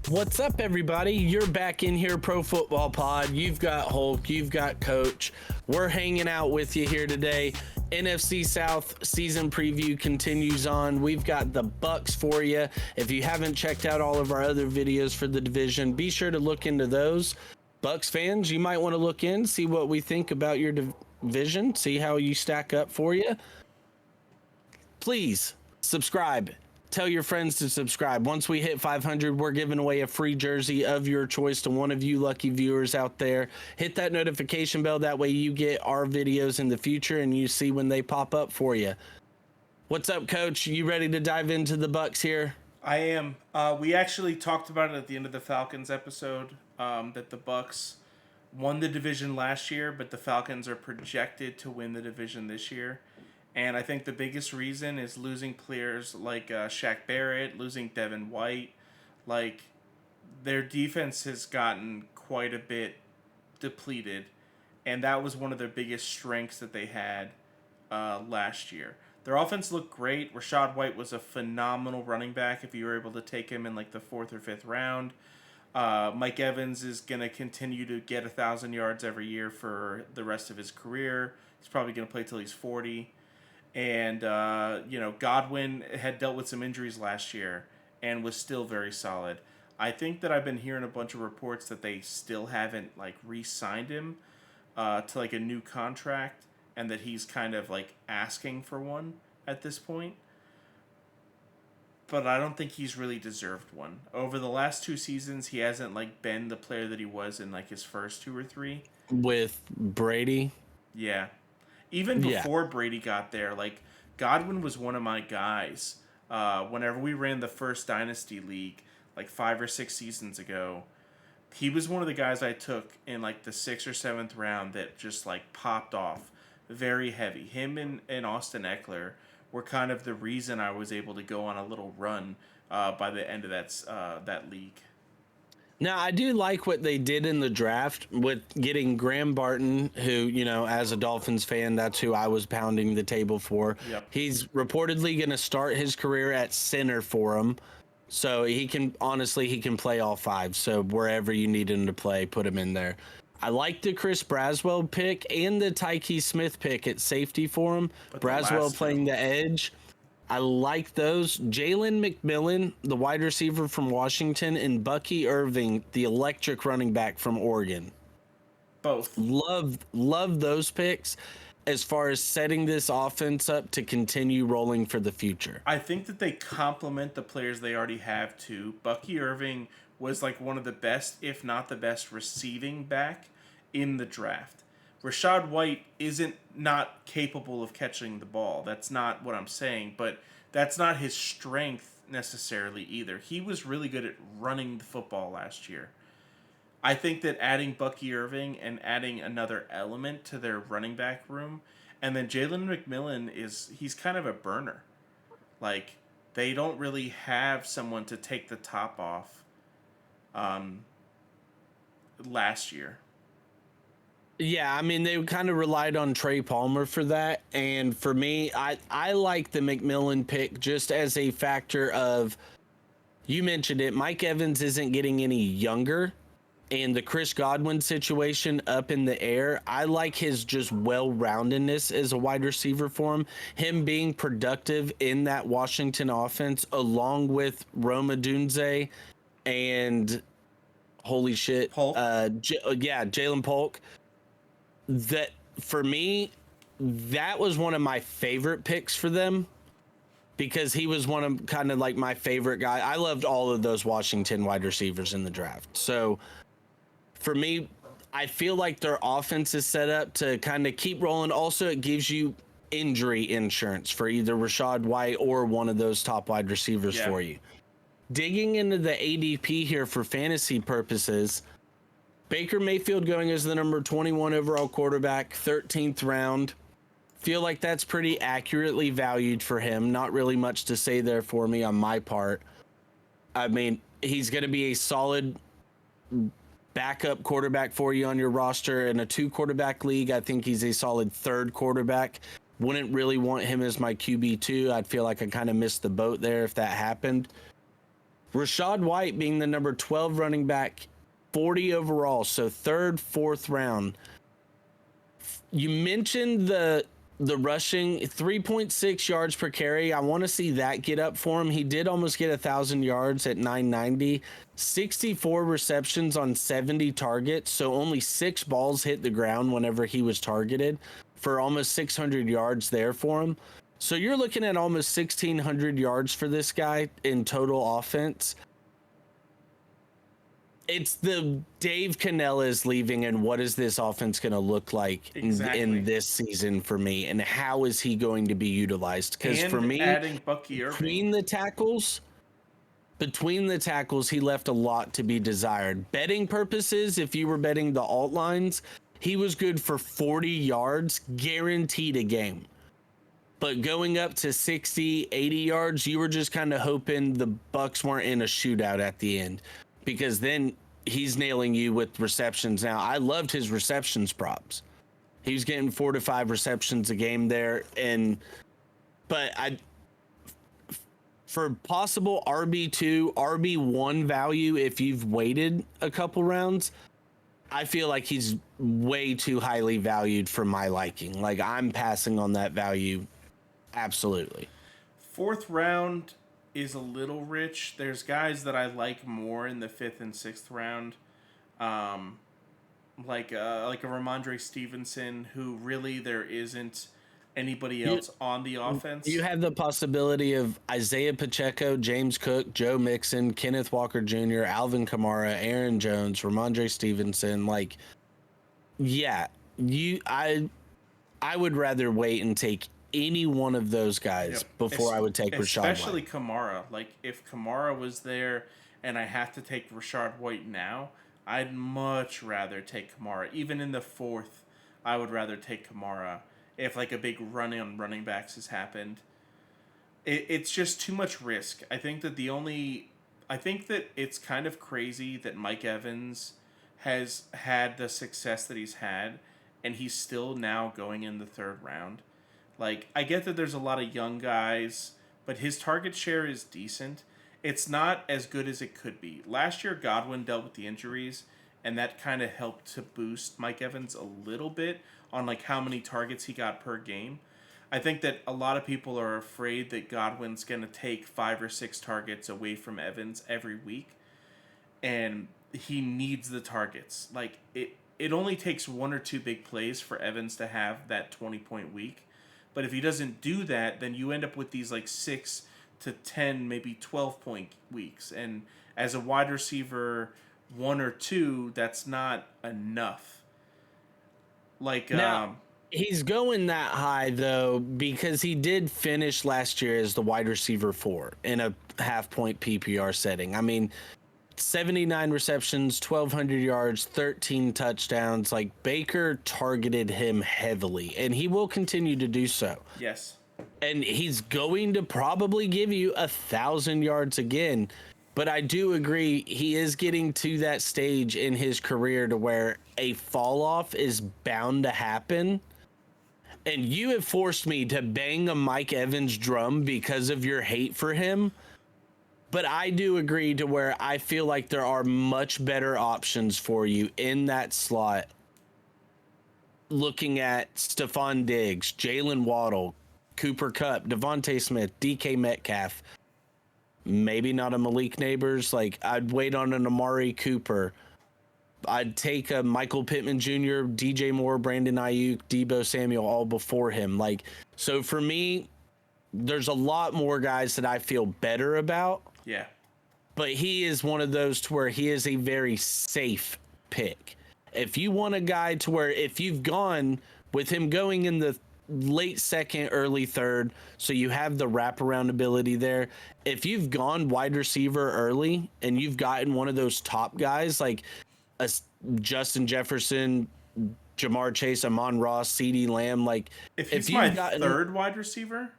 What's up, everybody? You're back in here, Pro Football Pod. You've got Hulk, you've got Coach. We're hanging out with you here today. NFC South season preview continues on. We've got the Bucks for you. If you haven't checked out all of our other videos for the division, be sure to look into those. Bucks fans, you might want to look in, see what we think about your division, see how you stack up for you. Please subscribe. Tell your friends to subscribe. Once we hit 500, we're giving away a free jersey of your choice to one of you lucky viewers out there. Hit that notification bell. That way you get our videos in the future and you see when they pop up for you. What's up, Coach? You ready to dive into the Bucks here? I am. We actually talked about it at the end of the Falcons episode, that the Bucks won the division last year, but the Falcons are projected to win the division this year. And I think the biggest reason is losing players like Shaq Barrett, losing Devin White. Like, their defense has gotten quite a bit depleted. And that was one of their biggest strengths that they had last year. Their offense looked great. Rashad White was a phenomenal running back if you were able to take him in like the 4th or 5th round. Mike Evans is going to continue to get 1,000 yards every year for the rest of his career. He's probably going to play till he's 40. And, Godwin had dealt with some injuries last year and was still very solid. I think that I've been hearing a bunch of reports that they still haven't, re-signed him to, a new contract, and that he's kind of, asking for one at this point. But I don't think he's really deserved one. Over the last 2 seasons, he hasn't, been the player that he was in, his first 2 or 3. With Brady? Yeah. Even before Brady got there, Godwin was one of my guys. Whenever we ran the first Dynasty League, 5 or 6 seasons ago, he was one of the guys I took in the 6th or 7th round that just popped off very heavy. Him and Austin Eckler were kind of the reason I was able to go on a little run by the end of that league. Now, I do like what they did in the draft with getting Graham Barton, who, as a Dolphins fan, that's who I was pounding the table for. Yep. He's reportedly going to start his career at center for him. So he can play all 5. So wherever you need him to play, put him in there. I like the Chris Braswell pick and the Tyke Smith pick at safety for him. But Braswell playing the edge. I like those. Jalen McMillan, the wide receiver from Washington, and Bucky Irving, the electric running back from Oregon. Both. Love those picks as far as setting this offense up to continue rolling for the future. I think that they complement the players they already have too. Bucky Irving was one of the best, if not the best, receiving back in the draft. Rashad White isn't not capable of catching the ball. That's not what I'm saying, but that's not his strength necessarily either. He was really good at running the football last year. I think that adding Bucky Irving and adding another element to their running back room, and then Jalen McMillan he's kind of a burner. They don't really have someone to take the top off last year. Yeah, I mean, they kind of relied on Trey Palmer for that. And for me, I like the McMillan pick just as a factor of, you mentioned it, Mike Evans isn't getting any younger. And the Chris Godwin situation up in the air, I like his just well-roundedness as a wide receiver for him. Him being productive in that Washington offense, along with Roma Dunze and, holy shit, Polk. Jalen Polk. That for me, that was one of my favorite picks for them because he was one of kind of my favorite guy. I loved all of those Washington wide receivers in the draft. So for me, I feel like their offense is set up to kind of keep rolling. Also, it gives you injury insurance for either Rashad White or one of those top wide receivers for you. Digging into the ADP here for fantasy purposes, Baker Mayfield going as the number 21 overall quarterback, 13th round. Feel like that's pretty accurately valued for him. Not really much to say there for me on my part. I mean, he's going to be a solid backup quarterback for you on your roster in a 2-quarterback league. I think he's a solid 3rd quarterback. Wouldn't really want him as my QB2. I'd feel like I kind of missed the boat there if that happened. Rashad White being the number 12 running back, 40 overall, so third, fourth round. You mentioned the rushing 3.6 yards per carry. I want to see that get up for him. He did almost get 1,000 yards at 990, 64 receptions on 70 targets. So only 6 balls hit the ground whenever he was targeted for almost 600 yards there for him. So you're looking at almost 1,600 yards for this guy in total offense. It's the Dave Cannella is leaving, and what is this offense going to look like in this season for me, and how is he going to be utilized? Because for me, adding Bucky Irving. between the tackles, he left a lot to be desired. Betting purposes, if you were betting the alt lines, he was good for 40 yards, guaranteed a game. But going up to 60, 80 yards, you were just kind of hoping the Bucks weren't in a shootout at the end, because then he's nailing you with receptions. Now, I loved his receptions props. He was getting 4 to 5 receptions a game there. But for possible RB2, RB1 value, if you've waited a couple rounds, I feel like he's way too highly valued for my liking. Like, I'm passing on that value. Absolutely. 4th round is a little rich. There's guys that I like more in the 5th and 6th round, like a Ramondre Stevenson, who really there isn't anybody else on the offense. You have the possibility of Isaiah Pacheco, James Cook, Joe Mixon, Kenneth Walker Jr., Alvin Kamara, Aaron Jones, Ramondre Stevenson. Like, yeah, I would rather wait and take any one of those guys before I would take Rashad White. Especially Kamara. Like, if Kamara was there and I have to take Rashad White now, I'd much rather take Kamara. Even in the 4th, I would rather take Kamara if, like, a big run on running backs has happened. It's just too much risk. I think that it's kind of crazy that Mike Evans has had the success that he's had, and he's still now going in the 3rd round. Like, I get that there's a lot of young guys, but his target share is decent. It's not as good as it could be. Last year, Godwin dealt with the injuries, and that kind of helped to boost Mike Evans a little bit on, like, how many targets he got per game. I think that a lot of people are afraid that Godwin's going to take 5 or 6 targets away from Evans every week, and he needs the targets. Like, it only takes 1 or 2 big plays for Evans to have that 20-point week. But if he doesn't do that, then you end up with these like 6 to 10, maybe 12-point weeks. And as a wide receiver 1 or 2, that's not enough. Like, now, he's going that high though because he did finish last year as the wide receiver 4 in a half-point PPR setting. I mean, 79 receptions, 1,200 yards, 13 touchdowns. Like, Baker targeted him heavily, and he will continue to do so. Yes. And he's going to probably give you 1,000 yards again. But I do agree, he is getting to that stage in his career to where a fall off is bound to happen. And you have forced me to bang a Mike Evans drum because of your hate for him. But I do agree to where I feel like there are much better options for you in that slot. Looking at Stephon Diggs, Jalen Waddle, Cooper Kupp, Devontae Smith, DK Metcalf. Maybe not a Malik Neighbors. Like, I'd wait on an Amari Cooper. I'd take a Michael Pittman Jr., DJ Moore, Brandon Ayuk, Deebo Samuel all before him. Like, so for me, there's a lot more guys that I feel better about. Yeah. But he is one of those to where he is a very safe pick. If you want a guy to where if you've gone with him going in the late 2nd, early 3rd, so you have the wraparound ability there. If you've gone wide receiver early and you've gotten one of those top guys like a Justin Jefferson, Jamar Chase, Amon-Ra, CeeDee Lamb, like if he's my 3rd wide receiver,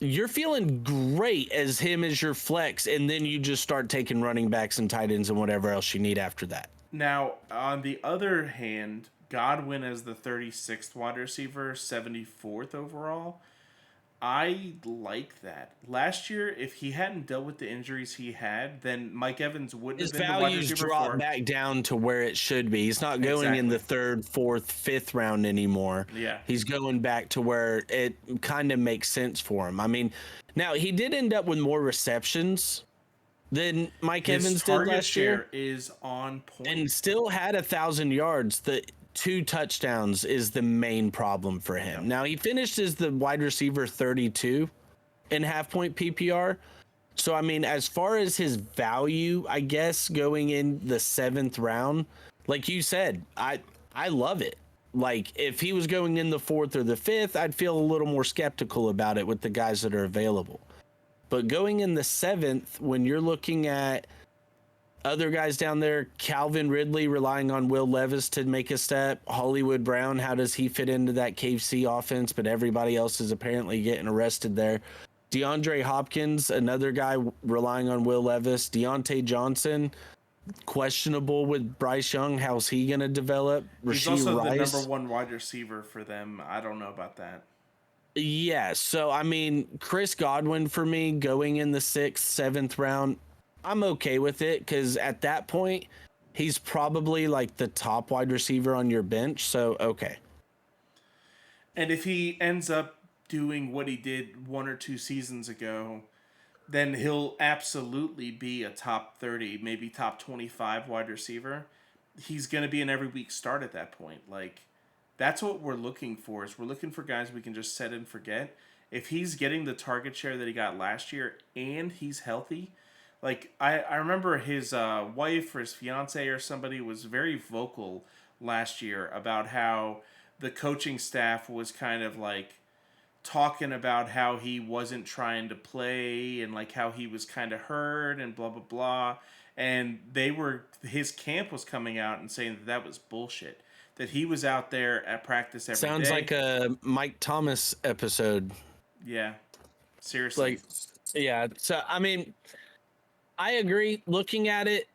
you're feeling great as him as your flex, and then you just start taking running backs and tight ends and whatever else you need after that. Now, on the other hand, Godwin as the 36th wide receiver, 74th overall, I like that. Last year, if he hadn't dealt with the injuries he had, then Mike Evans wouldn't have His been the wide values receiver drop four. back down to where it should be. He's not going in the Exactly. third, fourth, fifth round anymore. Yeah. He's going back to where it kind of makes sense for him. I mean, now he did end up with more receptions than Mike His Evans did target last year, share is on point. and still had 1,000 yards. The 2 touchdowns is the main problem for him. Yep. Now he finished as the wide receiver 32 in half point PPR. So I mean, as far as his value, I guess going in the 7th round, like you said, I love it. Like if he was going in the 4th or the 5th, I'd feel a little more skeptical about it with the guys that are available. But going in the 7th, when you're looking at other guys down there, Calvin Ridley relying on Will Levis to make a step, Hollywood Brown, how does he fit into that KC offense? But everybody else is apparently getting arrested there. DeAndre Hopkins, another guy relying on Will Levis. Deontay Johnson, questionable with Bryce Young. How's he going to develop? He's Rasheed also the number Rice. one wide receiver for them. I don't know about that. Yeah, so I mean, Chris Godwin for me going in the 6th, 7th round, I'm okay with it because at that point, he's probably like the top wide receiver on your bench. So, okay. And if he ends up doing what he did 1 or 2 seasons ago, then he'll absolutely be a top 30, maybe top 25 wide receiver. He's going to be an every week start at that point. Like, that's what we're looking for. Is we're looking for guys we can just set and forget. If he's getting the target share that he got last year and he's healthy, like I remember his wife or his fiance or somebody was very vocal last year about how the coaching staff was kind of like talking about how he wasn't trying to play and like how he was kind of hurt and blah blah blah, and his camp was coming out and saying that that was bullshit, that he was out there at practice every Sounds day. like a Mike Thomas episode. Yeah, seriously. Like, yeah. So, I mean, I agree. Looking at it,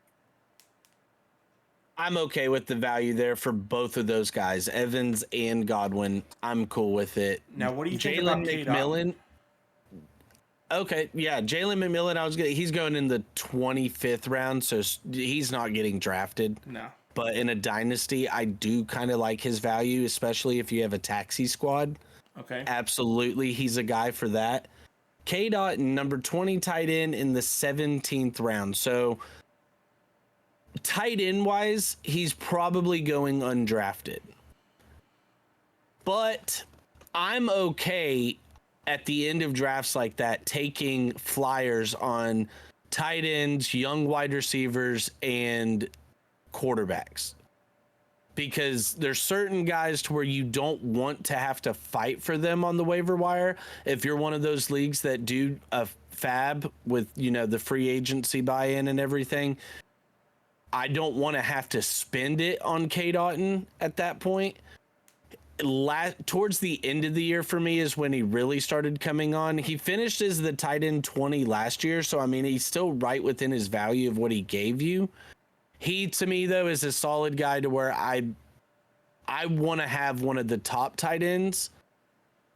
I'm okay with the value there for both of those guys, Evans and Godwin. I'm cool with it. Now what do you think about Jalen Kate Otten? McMillan. Okay, yeah, Jalen McMillan. He's going in the 25th round, so he's not getting drafted. No. But in a dynasty, I do kind of like his value, especially if you have a taxi squad. Okay. Absolutely, he's a guy for that. K. Dot, number 20 tight end in the 17th round. So tight end wise, he's probably going undrafted. But I'm okay at the end of drafts like that taking flyers on tight ends, young wide receivers, and quarterbacks. Because there's certain guys to where you don't want to have to fight for them on the waiver wire. If you're one of those leagues that do a fab with, the free agency buy-in and everything, I don't want to have to spend it on K. Dotton at that point. Towards the end of the year for me is when he really started coming on. He finished as the tight end 20 last year. So, I mean, he's still right within his value of what he gave you. He, to me, though, is a solid guy to where I want to have one of the top tight ends.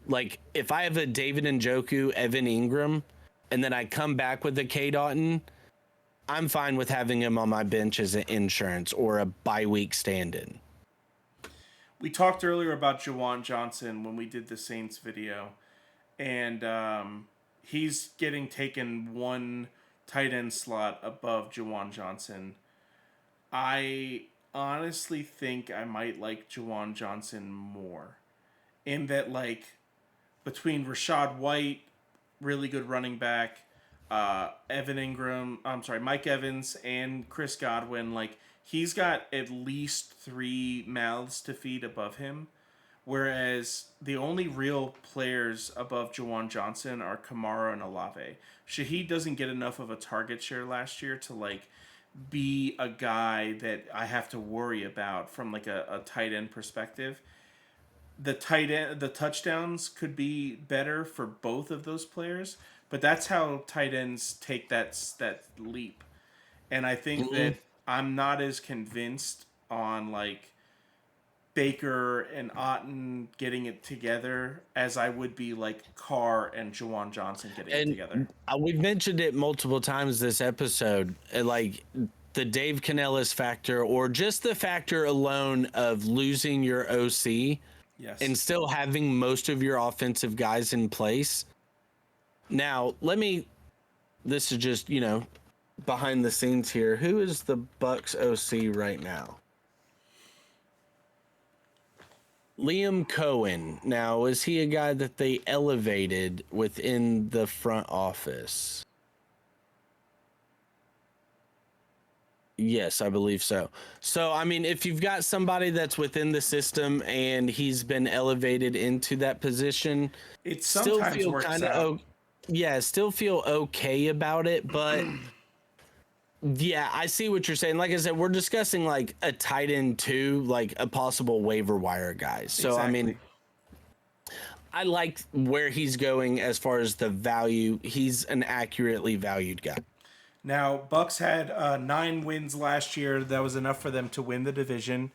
Like, if I have a David Njoku, Evan Ingram, and then I come back with a K. Dotton, I'm fine with having him on my bench as an insurance or a bye-week stand-in. We talked earlier about Juwan Johnson when we did the Saints video, and he's getting taken one tight end slot above Juwan Johnson. I honestly think I might like Juwan Johnson more, in that, like, between Rashad White, really good running back, Mike Evans and Chris Godwin, like, he's got at least 3 mouths to feed above him. Whereas the only real players above Juwan Johnson are Kamara and Olave. Shaheed doesn't get enough of a target share last year to, like, be a guy that I have to worry about from, like, a tight end perspective. The touchdowns could be better for both of those players, but that's how tight ends take that leap. And I think that I'm not as convinced on, like, Baker and Otten getting it together as I would be like Carr and Juwan Johnson getting it together. We've mentioned it multiple times this episode, like the Dave Canellis factor, or just the factor alone of losing your OC Yes. and still having most of your offensive guys in place. Now, this is just, behind the scenes here. Who is the Bucks OC right now? Liam Cohen. Now, is he a guy that they elevated within the front office? Yes, I believe so. So, I mean, if you've got somebody that's within the system and he's been elevated into that position, it sometimes works out. Still feel okay about it, but yeah, I see what you're saying. Like I said, we're discussing like a tight end too, like a possible waiver wire guy. So, exactly. I mean, I like where he's going as far as the value. He's an accurately valued guy. Now, Bucks had 9 wins last year. That was enough for them to win the division.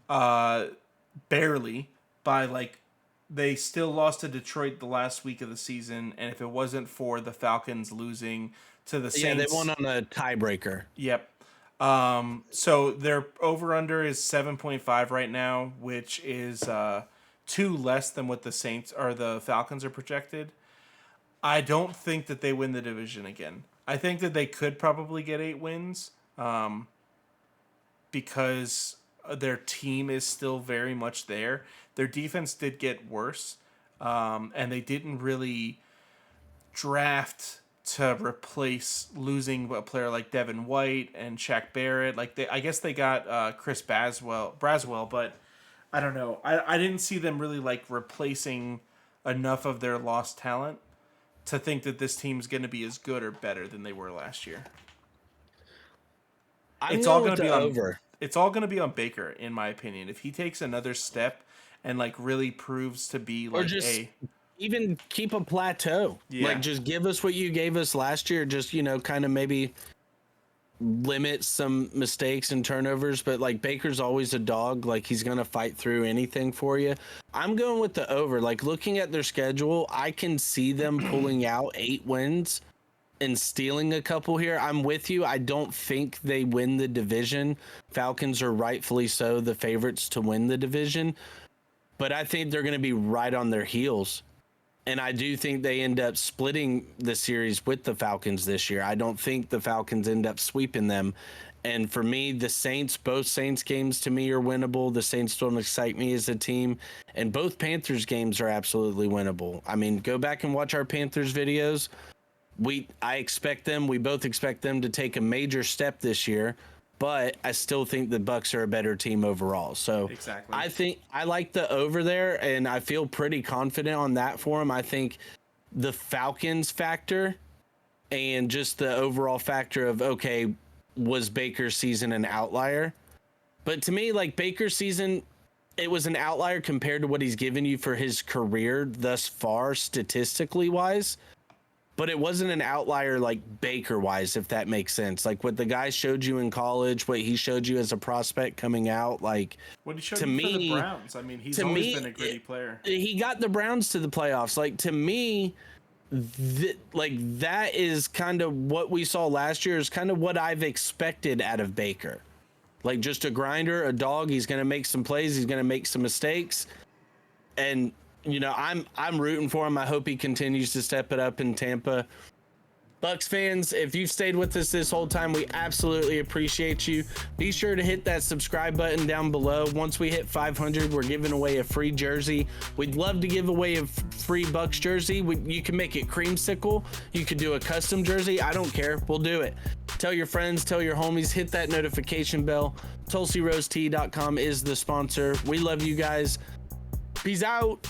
Barely. They still lost to Detroit the last week of the season. And if it wasn't for the Falcons losing to the Saints... Yeah, they won on a tiebreaker. Yep. So their over-under is 7.5 right now, which is 2 less than what the Saints or the Falcons are projected. I don't think that they win the division again. I think that they could probably get 8 wins because their team is still very much there. Their defense did get worse, and they didn't really draft to replace losing a player like Devin White and Shaq Barrett. I guess they got Chris Braswell, but I don't know. I didn't see them really replacing enough of their lost talent to think that this team's going to be as good or better than they were last year. It's all going to be over. It's all going to be on Baker, in my opinion. If he takes another step and really proves to be even keep a plateau. Yeah. Just give us what you gave us last year. Just kind of maybe limit some mistakes and turnovers, but Baker's always a dog. He's gonna fight through anything for you. I'm going with the over. Looking at their schedule, I can see them pulling out 8 wins and stealing a couple here. I'm with you. I don't think they win the division. Falcons are rightfully so the favorites to win the division, but I think they're gonna be right on their heels. And I do think they end up splitting the series with the Falcons this year. I don't think the Falcons end up sweeping them. And for me, the Saints, both Saints games to me are winnable. The Saints don't excite me as a team. And both Panthers games are absolutely winnable. I mean, go back and watch our Panthers videos. We both expect them to take a major step this year. But I still think the Bucks are a better team overall. So exactly. I think I like the over there, and I feel pretty confident on that for them. I think the Falcons factor and just the overall factor of, okay, was Baker's season an outlier? But to me, Baker's season, it was an outlier compared to what he's given you for his career thus far, statistically wise. But it wasn't an outlier Baker-wise, if that makes sense. What the guy showed you in college, what he showed you as a prospect coming out, what he showed you for the Browns. I mean, he's always been a gritty player. He got the Browns to the playoffs. To me, that is kind of what we saw last year is kind of what I've expected out of Baker. Just a grinder, a dog. He's going to make some plays. He's going to make some mistakes. And I'm rooting for him. I hope he continues to step it up in Tampa. Bucks fans, if you've stayed with us this whole time, we absolutely appreciate you. Be sure to hit that subscribe button down below. Once we hit 500, we're giving away a free jersey. We'd love to give away a free Bucks jersey. You can make it creamsicle. You could do a custom jersey. I don't care. We'll do it. Tell your friends, tell your homies, hit that notification bell. TulsiRoseTea.com is the sponsor. We love you guys. Peace out.